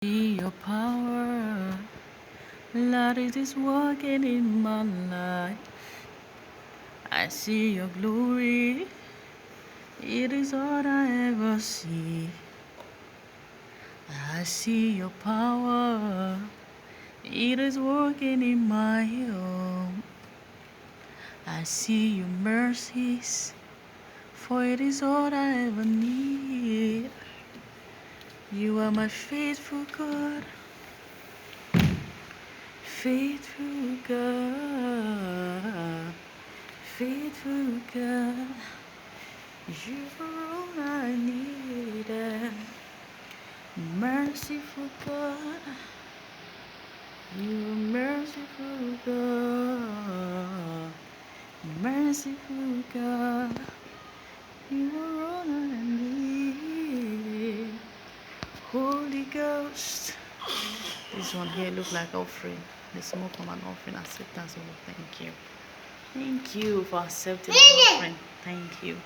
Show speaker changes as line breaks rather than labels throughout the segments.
See your power, Lord, it is working in my life. I see your glory, it is all I ever see. I see your power, it is working in my home. I see your mercies, for it is all I ever need. You are my faithful God, faithful God, faithful God. You are all I needed. Merciful God, you are merciful God, merciful God. You are all I need. Holy Ghost. This one here look like offering. The smoke from an offering acceptance. Oh, thank you. Thank you for accepting an offering. Thank you.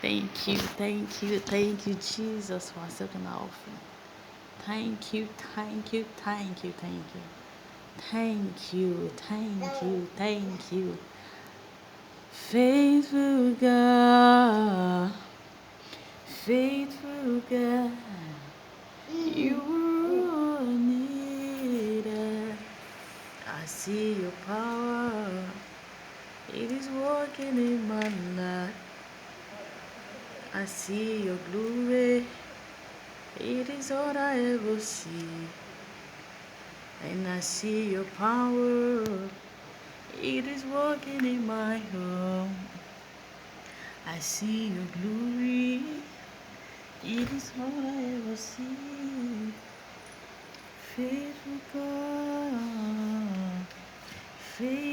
Thank you, thank you, thank you, Jesus, for accepting our offering. Thank you, thank you, thank you, thank you. Thank you, thank you, thank you. Faithful God, faithful God, you are all needed. I see your power, it is working in my life. I see your glory, it is all I ever see. And I see your power, it is working in my home. I see your glory, it is all I ever see. Faithful God, faithful